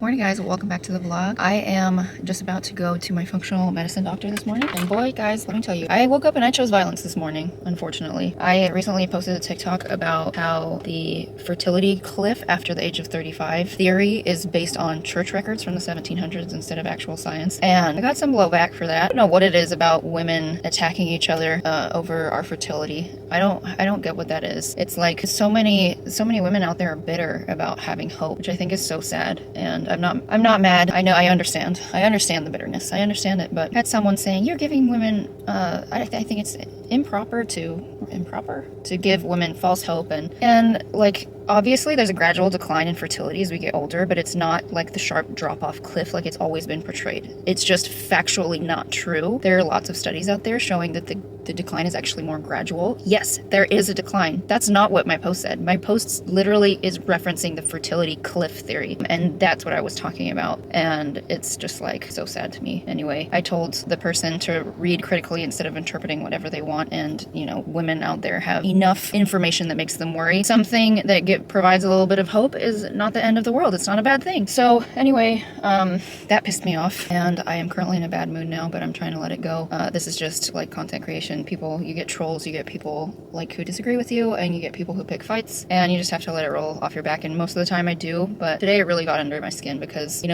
Morning guys, welcome back to the vlog. I am just about to go to my functional medicine doctor this morning, and boy guys, let me tell you, I woke up and I chose violence this morning, unfortunately. I recently posted a TikTok about how the fertility cliff after the age of 35 theory is based on church records from the 1700s instead of actual science, and I got some blowback for that. I don't know what it is about women attacking each other over our fertility. I don't get what that is. It's like so many women out there are bitter about having hope, which I think is so sad. And I'm not mad. I understand the bitterness. I understand it, but I had someone saying you're giving women I think it's improper to give women false hope, and like obviously there's a gradual decline in fertility as we get older, but it's not like the sharp drop off cliff like it's always been portrayed. It's just factually not true. There are lots of studies out there showing that the decline is actually more gradual. Yes, there is a decline. That's not what my post said. My post literally is referencing the fertility cliff theory, and that's what I was talking about, and it's just like so sad to me. Anyway, I told the person to read critically instead of interpreting whatever they want, and you know, women out there have enough information that makes them worry. Something that provides a little bit of hope is not the end of the world. It's not a bad thing. So anyway, that pissed me off, and I am currently in a bad mood now, but I'm trying to let it go. This is just like content creation. People, you get trolls, you get people like who disagree with you, and you get people who pick fights, and you just have to let it roll off your back. And most of the time I do, but today it really got under my skin because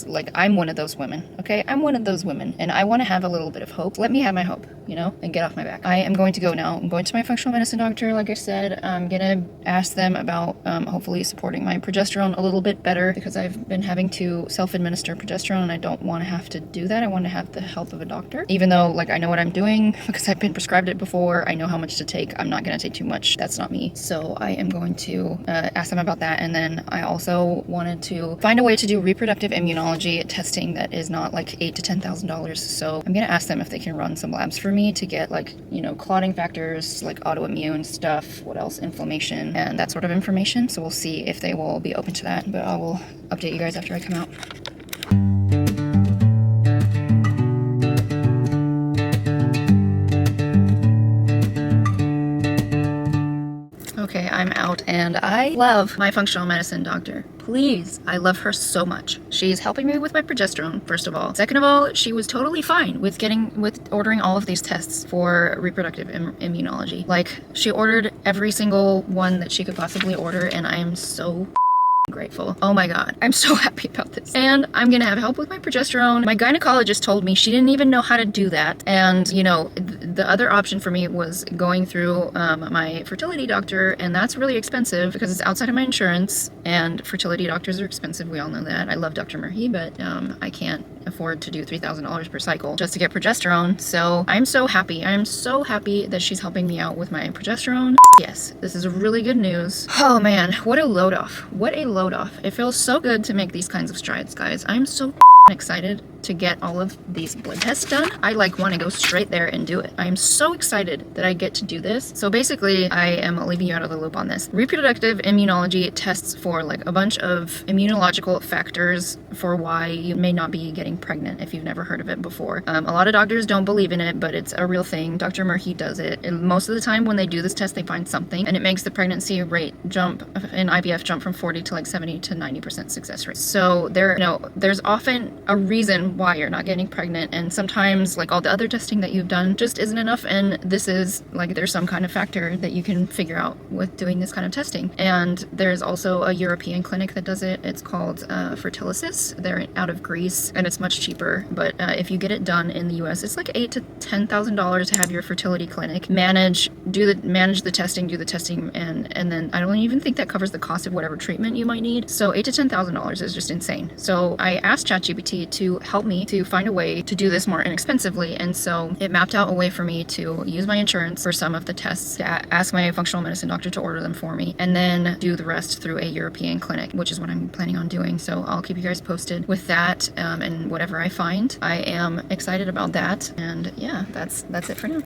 like I'm one of those women. Okay, I'm one of those women, and I want to have a little bit of hope. Let me have my hope, you know, and get off my back. I am going to go now. I'm going to my functional medicine doctor. Like I said, I'm gonna ask them about hopefully supporting my progesterone a little bit better, because I've been having to self-administer progesterone and I don't want to have to do that. I want to have the help of a doctor, even though like I know what I'm doing because I've been prescribed it before. I know how much to take. I'm not going to take too much. That's not me. So I am going to ask them about that. And then I also wanted to find a way to do reproductive immunology testing that is not like $8,000 to $10,000. So I'm going to ask them if they can run some labs for me to get like, you know, clotting factors, like autoimmune stuff, what else, inflammation, and that sort of information. So we'll see if they will be open to that, but I will update you guys after I come out. Okay, I'm out, and I love my functional medicine doctor. Please, I love her so much. She's helping me with my progesterone, first of all. Second of all, she was totally fine with ordering all of these tests for reproductive immunology. Like, she ordered every single one that she could possibly order, and I am so grateful. Oh my god, I'm so happy about this. And I'm gonna have help with my progesterone. My gynecologist told me she didn't even know how to do that, and you know, the other option for me was going through my fertility doctor, and that's really expensive because it's outside of my insurance, and fertility doctors are expensive. We all know that. I love Dr. Murphy, but I can't afford to do $3,000 per cycle just to get progesterone. So I'm so happy. I'm so happy that she's helping me out with my progesterone. Yes, this is really good news. Oh man, what a load off. What a load off. It feels so good to make these kinds of strides, guys. I'm so excited to get all of these blood tests done. I like want to go straight there and do it. I am so excited that I get to do this. So basically, I am leaving you out of the loop on this. Reproductive immunology tests for like a bunch of immunological factors for why you may not be getting pregnant if you've never heard of it before. A lot of doctors don't believe in it, but it's a real thing. Dr. Murphy does it. And most of the time when they do this test, they find something, and it makes the pregnancy rate jump in IVF jump from 40 to like 70 to 90% success rate. So there's often a reason why you're not getting pregnant, and sometimes like all the other testing that you've done just isn't enough, and this is like there's some kind of factor that you can figure out with doing this kind of testing. And there's also a European clinic that does it. It's called Fertilisis. They're out of Greece, and it's much cheaper, but if you get it done in the US, it's like $8,000 to $10,000 to have your fertility clinic manage the testing, do the testing, and then I don't even think that covers the cost of whatever treatment you might need. So $8,000 to $10,000 is just insane. So I asked ChatGPT to help me to find a way to do this more inexpensively, and so it mapped out a way for me to use my insurance for some of the tests, to ask my functional medicine doctor to order them for me, and then do the rest through a European clinic, which is what I'm planning on doing. So I'll keep you guys posted with that, and whatever I find. I am excited about that, and yeah, that's it for now.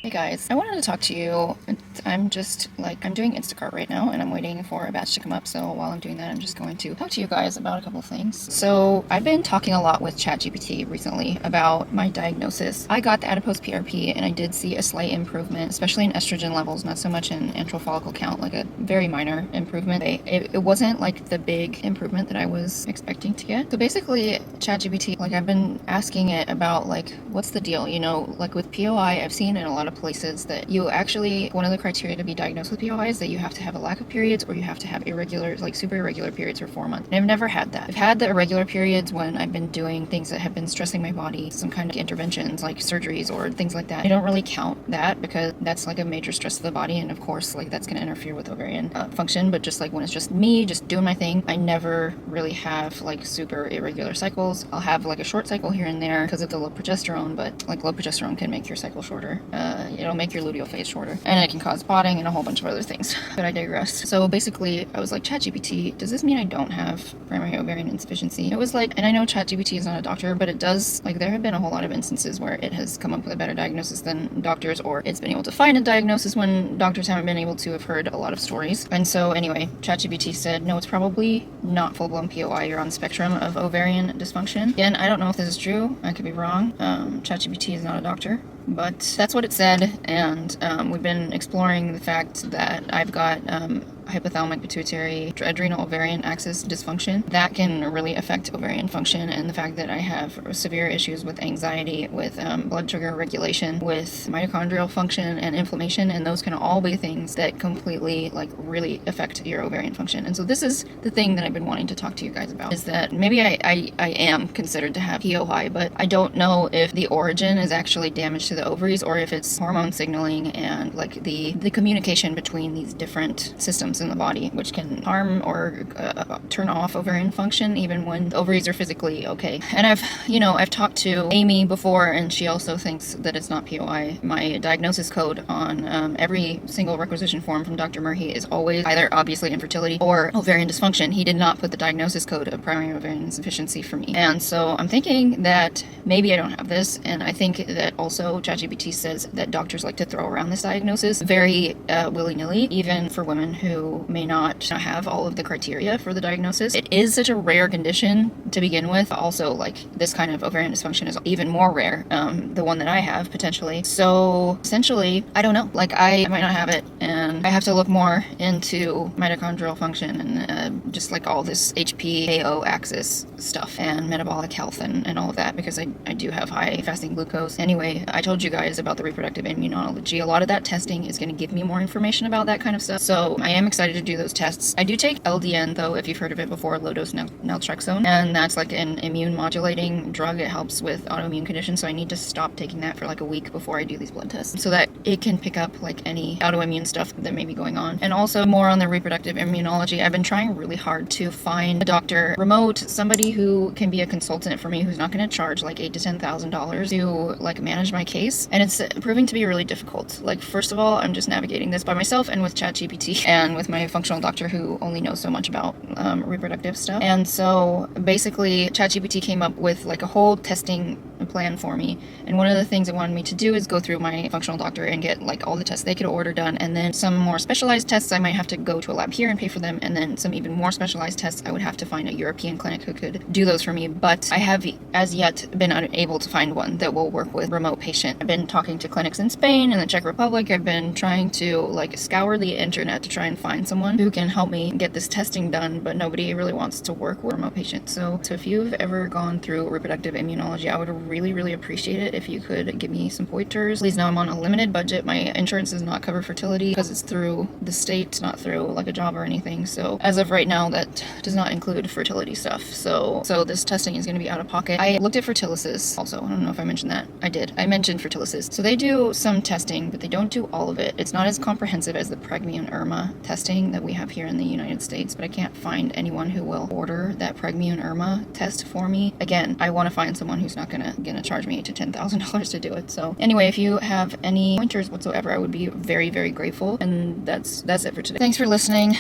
Hey guys, I wanted to talk to you I'm just like, I'm doing Instacart right now and I'm waiting for a batch to come up. So while I'm doing that, I'm just going to talk to you guys about a couple of things. So I've been talking a lot with ChatGPT recently about my diagnosis. I got the adipose PRP and I did see a slight improvement, especially in estrogen levels, not so much in antral follicle count, like a very minor improvement. It wasn't like the big improvement that I was expecting to get. So basically ChatGPT, like I've been asking it about like, what's the deal? You know, like with POI, I've seen in a lot of places that you actually, one of the criteria to be diagnosed with POI is that you have to have a lack of periods or you have to have irregular, like super irregular periods for 4 months. And I've never had that. I've had the irregular periods when I've been doing things that have been stressing my body, some kind of interventions like surgeries or things like that. I don't really count that because that's like a major stress to the body, and of course like that's going to interfere with ovarian function. But just like when it's just me just doing my thing, I never really have like super irregular cycles. I'll have like a short cycle here and there because of the low progesterone, but like low progesterone can make your cycle shorter. It'll make your luteal phase shorter, and it can cause spotting and a whole bunch of other things. But I digress. So basically I was like, ChatGPT, does this mean I don't have primary ovarian insufficiency? It was like, and I know ChatGPT is not a doctor, but it does, like there have been a whole lot of instances where it has come up with a better diagnosis than doctors, or it's been able to find a diagnosis when doctors haven't been able to. Have heard a lot of stories. And so anyway, ChatGPT said, no, it's probably not full-blown POI. You're on the spectrum of ovarian dysfunction. Again, I don't know if this is true. I could be wrong. ChatGPT is not a doctor, but that's what it said. And we've been exploring the fact that I've got hypothalamic pituitary adrenal ovarian axis dysfunction that can really affect ovarian function, and the fact that I have severe issues with anxiety, with blood sugar regulation, with mitochondrial function and inflammation, and those can all be things that completely like really affect your ovarian function. And so this is the thing that I've been wanting to talk to you guys about, is that maybe I am considered to have POI, but I don't know if the origin is actually damage to the ovaries or if it's hormone signaling and like the communication between these different systems in the body, which can harm or turn off ovarian function even when the ovaries are physically okay. And I've talked to Amy before, and she also thinks that it's not POI. My diagnosis code on every single requisition form from Dr. Murray is always either obviously infertility or ovarian dysfunction. He did not put the diagnosis code of primary ovarian insufficiency for me. And so I'm thinking that maybe I don't have this, and I think that also ChatGPT says that doctors like to throw around this diagnosis very willy-nilly, even for women who may not have all of the criteria for the diagnosis. It is such a rare condition to begin with. Also, like this kind of ovarian dysfunction is even more rare, the one that I have potentially. So essentially, I don't know, like I might not have it, and I have to look more into mitochondrial function and just like all this HPAO axis stuff and metabolic health and all of that, because I do have high fasting glucose. Anyway, I told you guys about the reproductive immunology. A lot of that testing is going to give me more information about that kind of stuff. So I am excited to do those tests. I do take LDN though, if you've heard of it before, low dose naltrexone, and that's like an immune modulating drug. It helps with autoimmune conditions, so I need to stop taking that for like a week before I do these blood tests so that it can pick up like any autoimmune stuff that may be going on. And also more on the reproductive immunology. I've been trying really hard to find a doctor remote, somebody who can be a consultant for me, who's not going to charge like $8,000 to $10,000 to like manage my case, and it's proving to be really difficult. Like first of all, I'm just navigating this by myself and with ChatGPT and with my functional doctor who only knows so much about reproductive stuff. And so basically ChatGPT came up with like a whole testing plan for me, and one of the things it wanted me to do is go through my functional doctor and get like all the tests they could order done, and then some more specialized tests I might have to go to a lab here and pay for them, and then some even more specialized tests I would have to find a European clinic who could do those for me. But I have as yet been unable to find one that will work with remote patient. I've been talking to clinics in Spain and the Czech Republic. I've been trying to like scour the internet to try and find someone who can help me get this testing done, but nobody really wants to work with remote patients. So if you've ever gone through reproductive immunology, I would really appreciate it if you could give me some pointers. Please know I'm on a limited budget. My insurance does not cover fertility because it's through the state, not through like a job or anything. So as of right now, that does not include fertility stuff. So this testing is going to be out of pocket. I looked at Fertilisis also. I don't know if I mentioned that. I did. I mentioned Fertilisis. So they do some testing, but they don't do all of it. It's not as comprehensive as the Pregme and Irma testing that we have here in the United States, but I can't find anyone who will order that Pregme and Irma test for me. Again, I want to find someone who's not gonna charge me $8,000 to $10,000 to do it. So anyway, if you have any pointers whatsoever, I would be very grateful. And that's it for today. Thanks for listening.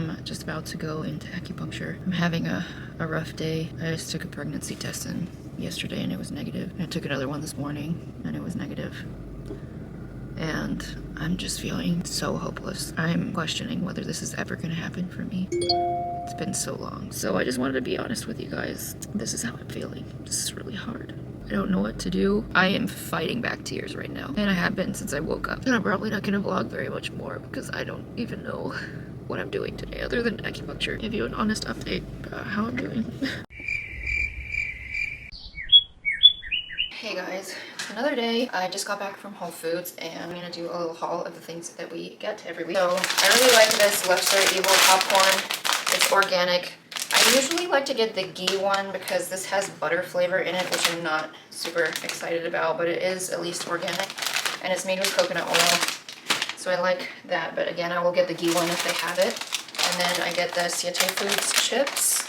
am just about to go into acupuncture. I'm having a rough day. I just took a pregnancy test yesterday and it was negative. I took another one this morning and it was negative. And I'm just feeling so hopeless. I'm questioning whether this is ever gonna happen for me. It's been so long. So I just wanted to be honest with you guys. This is how I'm feeling. This is really hard. I don't know what to do. I am fighting back tears right now. And I have been since I woke up. And I'm probably not gonna vlog very much more because I don't even know what I'm doing today other than acupuncture. Give you an honest update about how I'm doing. Hey guys, it's another day. I just got back from Whole Foods and I'm gonna do a little haul of the things that we get every week. So I really like this Lester Evil popcorn. It's organic. I usually like to get the ghee one because this has butter flavor in it, which I'm not super excited about, but it is at least organic and it's made with coconut oil. So I like that, but again, I will get the ghee one if they have it. And then I get the Siete Foods chips.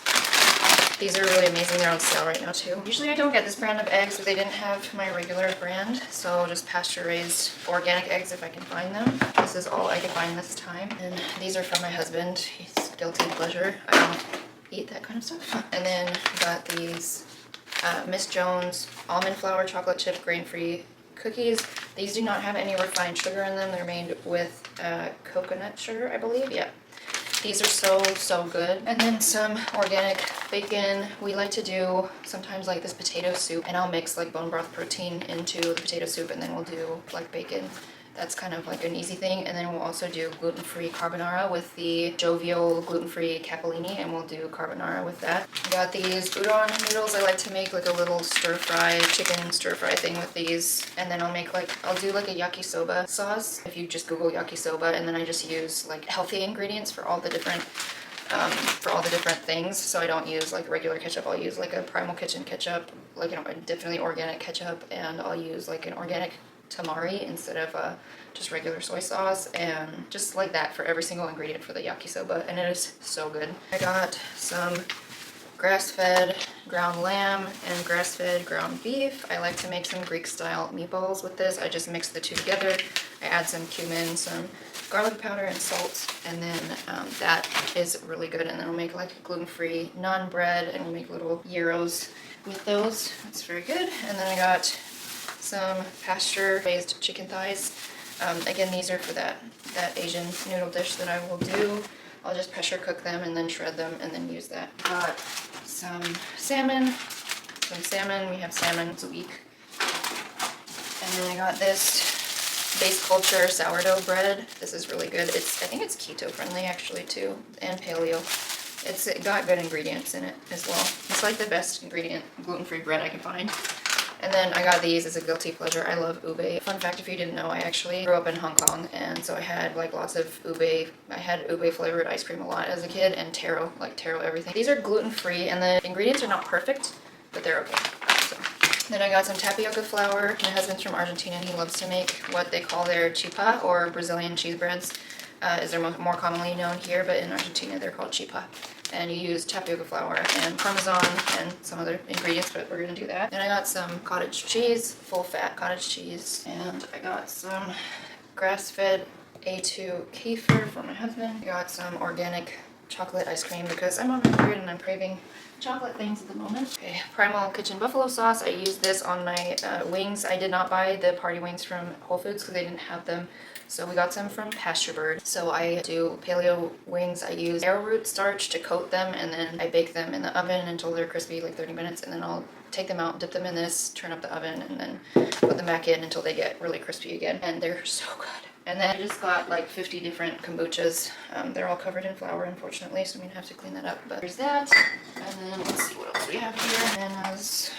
These are really amazing. They're on sale right now too. Usually I don't get this brand of eggs, but they didn't have my regular brand. So just pasture-raised organic eggs if I can find them. This is all I could find this time. And these are from my husband. He's guilty pleasure. I don't eat that kind of stuff. And then I got these Miss Jones almond flour chocolate chip grain-free cookies. These do not have any refined sugar in them. They're made with coconut sugar, I believe. Yeah. These are so good. And then some organic bacon. We like to do sometimes like this potato soup, and I'll mix like bone broth protein into the potato soup, and then we'll do like bacon. That's kind of like an easy thing. And then we'll also do gluten-free carbonara with the jovial gluten-free capellini, and we'll do carbonara with that. I got these udon noodles. I like to make like a little stir-fry, chicken stir-fry thing with these. And then I'll do like a yakisoba sauce. If you just Google yakisoba, and then I just use like healthy ingredients for all the different things. So I don't use like regular ketchup. I'll use like a Primal Kitchen ketchup, like definitely organic ketchup, and I'll use like an organic tamari instead of just regular soy sauce, and just like that for every single ingredient for the yakisoba, and it is so good. I got some grass-fed ground lamb and grass-fed ground beef. I like to make some Greek-style meatballs with this. I just mix the two together. I add some cumin, some garlic powder, and salt, and then that is really good. And then I'll make like gluten-free naan bread, and we'll make little gyros with those. That's very good. And then I got some pasture-raised chicken thighs. Again, these are for that Asian noodle dish that I will do. I'll just pressure cook them and then shred them and then use that. Got some salmon. We have salmon once a week. And then I got this Base Culture sourdough bread. This is really good. I think it's keto friendly actually too, and paleo. It's got good ingredients in it as well. It's like the best ingredient gluten-free bread I can find. And then I got these as a guilty pleasure. I love ube. Fun fact, if you didn't know, I actually grew up in Hong Kong, and so I had like lots of ube. I had ube flavored ice cream a lot as a kid, and taro everything. These are gluten-free, and the ingredients are not perfect, but they're okay. So. Then I got some tapioca flour. My husband's from Argentina, and he loves to make what they call their chipa, or Brazilian cheese breads, is they're more commonly known here, but in Argentina they're called chipa. And you use tapioca flour and parmesan and some other ingredients, but we're gonna do that. Then I got some cottage cheese, full fat cottage cheese, and I got some grass-fed A2 kefir for my husband. I got some organic chocolate ice cream because I'm on my period and I'm craving chocolate things at the moment. Okay, Primal Kitchen buffalo sauce. I used this on my wings. I did not buy the party wings from Whole Foods because they didn't have them. So we got some from Pasture Bird. So I do paleo wings. I use arrowroot starch to coat them, and then I bake them in the oven until they're crispy, like 30 minutes, and then I'll take them out, dip them in this, turn up the oven, and then put them back in until they get really crispy again. And they're so good. And then I just got like 50 different kombuchas. They're all covered in flour, unfortunately, so I'm gonna have to clean that up. But there's that. And then let's see what else we have here. And as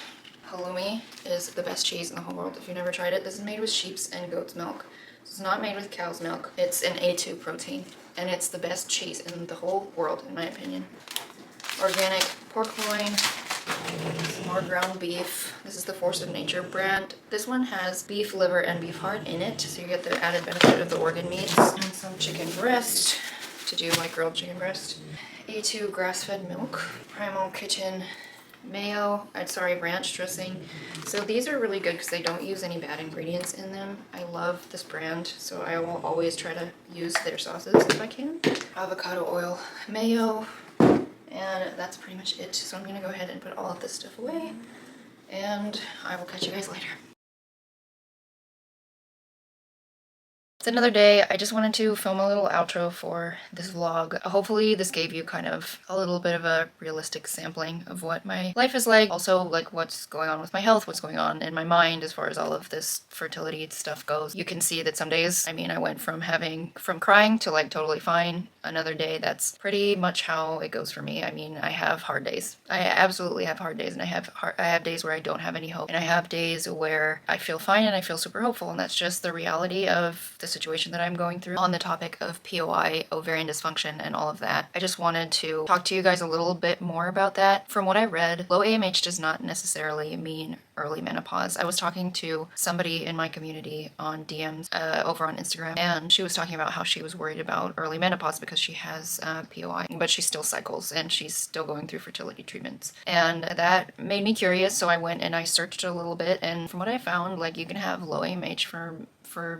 halloumi is the best cheese in the whole world. If you've never tried it, this is made with sheep's and goat's milk. It's not made with cow's milk. It's an A2 protein, and it's the best cheese in the whole world, in my opinion. Organic pork loin, some more ground beef. This is the Force of Nature brand. This one has beef liver and beef heart in it, so you get the added benefit of the organ meats. And some chicken breast to do like grilled chicken breast. A2 grass-fed milk. Primal Kitchen mayo, sorry, ranch dressing. So these are really good because they don't use any bad ingredients in them. I love this brand, so I will always try to use their sauces if I can. Avocado oil, mayo, and that's pretty much it. So I'm gonna go ahead and put all of this stuff away, and I will catch you guys later. It's another day. I just wanted to film a little outro for this vlog. Hopefully this gave you kind of a little bit of a realistic sampling of what my life is like. Also, like, what's going on with my health, what's going on in my mind as far as all of this fertility stuff goes. You can see that some days, I mean, I went from crying to like totally fine. Another day, that's pretty much how it goes for me. I mean, I have hard days. I absolutely have hard days, and I have days where I don't have any hope, and I have days where I feel fine and I feel super hopeful, and that's just the reality of the situation that I'm going through. On the topic of POI, ovarian dysfunction, and all of that, I just wanted to talk to you guys a little bit more about that. From what I read, low AMH does not necessarily mean early menopause. I was talking to somebody in my community on DMs over on Instagram, and she was talking about how she was worried about early menopause because she has POI, but she still cycles and she's still going through fertility treatments. And that made me curious, so I went and I searched a little bit, and from what I found, like, you can have low AMH for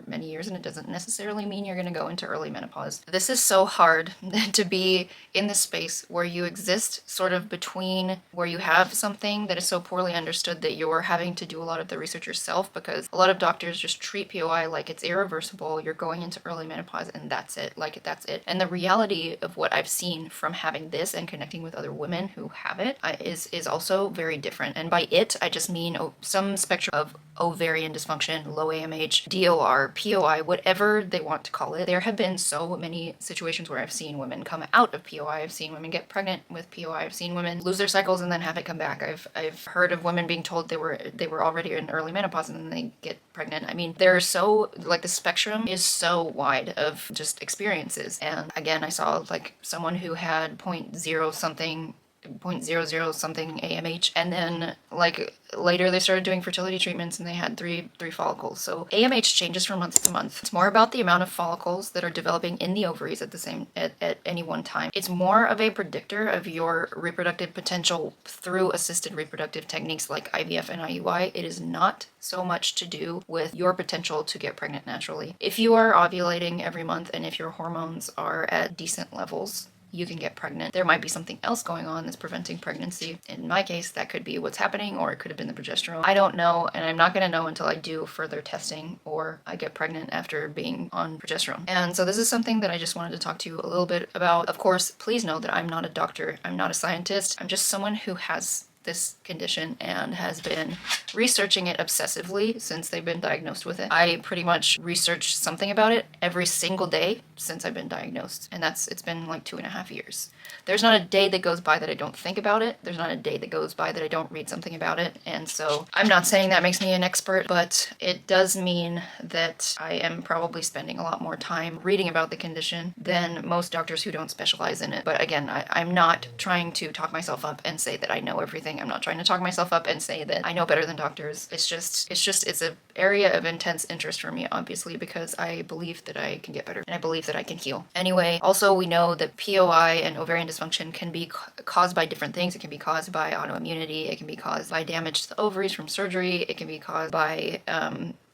many years, and it doesn't necessarily mean you're going to go into early menopause. This is so hard to be in this space where you exist sort of between where you have something that is so poorly understood that you're having to do a lot of the research yourself, because a lot of doctors just treat POI like it's irreversible, you're going into early menopause and that's it, like that's it. And the reality of what I've seen from having this and connecting with other women who have it is also very different. And by it, I just mean some spectrum of ovarian dysfunction, low AMH, DOR, POI, whatever they want to call it. There have been so many situations where I've seen women come out of POI. I've seen women get pregnant with POI. I've seen women lose their cycles and then have it come back. I've heard of women being told they were already in early menopause and then they get pregnant. I mean, they're so, like, the spectrum is so wide of just experiences. And again, I saw like someone who had 0.0 something AMH, and then like later they started doing fertility treatments and they had three follicles. So AMH changes from month to month. It's more about the amount of follicles that are developing in the ovaries at any one time. It's more of a predictor of your reproductive potential through assisted reproductive techniques like IVF and IUI. It is not so much to do with your potential to get pregnant naturally. If you are ovulating every month and if your hormones are at decent levels, you can get pregnant. There might be something else going on that's preventing pregnancy. In my case, that could be what's happening, or it could have been the progesterone. I don't know, and I'm not going to know until I do further testing or I get pregnant after being on progesterone. And so this is something that I just wanted to talk to you a little bit about. Of course, please know that I'm not a doctor. I'm not a scientist. I'm just someone who has this condition and has been researching it obsessively since they've been diagnosed with it. I pretty much research something about it every single day since I've been diagnosed, and it's been like 2.5 years. There's not a day that goes by that I don't think about it. There's not a day that goes by that I don't read something about it. And so I'm not saying that makes me an expert, but it does mean that I am probably spending a lot more time reading about the condition than most doctors who don't specialize in it. But again, I'm not trying to talk myself up and say that I know everything. I'm not trying to talk myself up and say that I know better than doctors. It's an area of intense interest for me, obviously, because I believe that I can get better and I believe that I can heal. Anyway, also we know that POI and ovarian dysfunction can be caused by different things. It can be caused by autoimmunity. It can be caused by damage to the ovaries from surgery. It can be caused by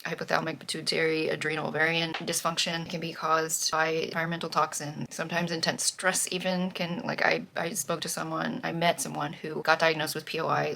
hypothalamic pituitary adrenal ovarian dysfunction. It can be caused by environmental toxins. Sometimes intense stress even can, like, I met someone who got diagnosed with POI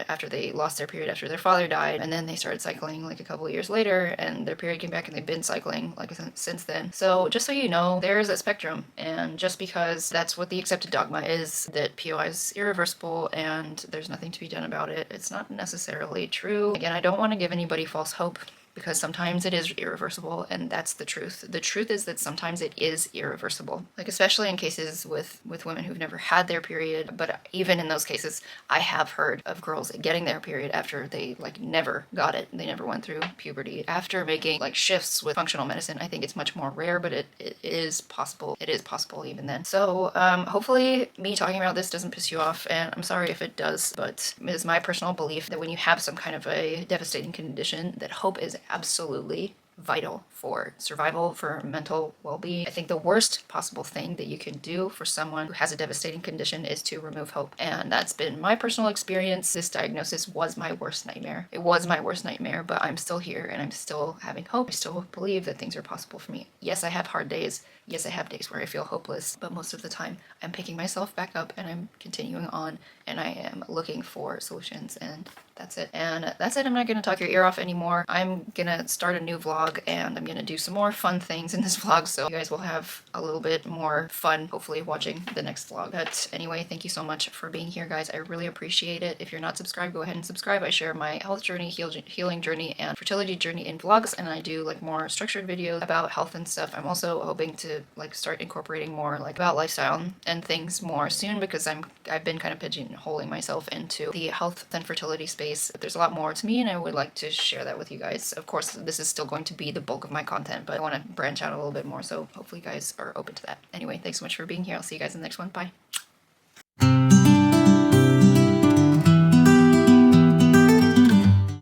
after they lost their period after their father died, and then they started cycling like a couple of years later and their period came back and they've been cycling like since then. So just so you know, there's a spectrum, and just because that's what the accepted dogma is, that POI is irreversible and there's nothing to be done about it, it's not necessarily true. Again, I don't want to give anybody false hope, because sometimes it is irreversible, and that's the truth. The truth is that sometimes it is irreversible, like especially in cases with women who've never had their period. But even in those cases, I have heard of girls getting their period after they never got it. They never went through puberty. After making shifts with functional medicine, I think it's much more rare, but it is possible. It is possible even then. So hopefully me talking about this doesn't piss you off, and I'm sorry if it does, but it is my personal belief that when you have some kind of a devastating condition, that hope is absolutely vital for survival, for mental well-being. I think the worst possible thing that you can do for someone who has a devastating condition is to remove hope. And that's been my personal experience. This diagnosis was my worst nightmare. It was my worst nightmare, but I'm still here and I'm still having hope. I still believe that things are possible for me. Yes, I have hard days. Yes, I have days where I feel hopeless, but most of the time I'm picking myself back up and I'm continuing on and I am looking for solutions, and that's it. And that's it. I'm not going to talk your ear off anymore. I'm going to start a new vlog and I'm going to do some more fun things in this vlog, so you guys will have a little bit more fun, hopefully, watching the next vlog. But anyway, thank you so much for being here, guys. I really appreciate it. If you're not subscribed, go ahead and subscribe. I share my health journey, healing journey, and fertility journey in vlogs, and I do like more structured videos about health and stuff. I'm also hoping to like start incorporating more like about lifestyle and things more soon, because I've been kind of pigeonholing myself into the health and fertility space. There's a lot more to me and I would like to share that with you guys. Of course, this is still going to be the bulk of my content, but I want to branch out a little bit more, so hopefully you guys are open to that. Anyway, thanks so much for being here. I'll see you guys in the next one. Bye.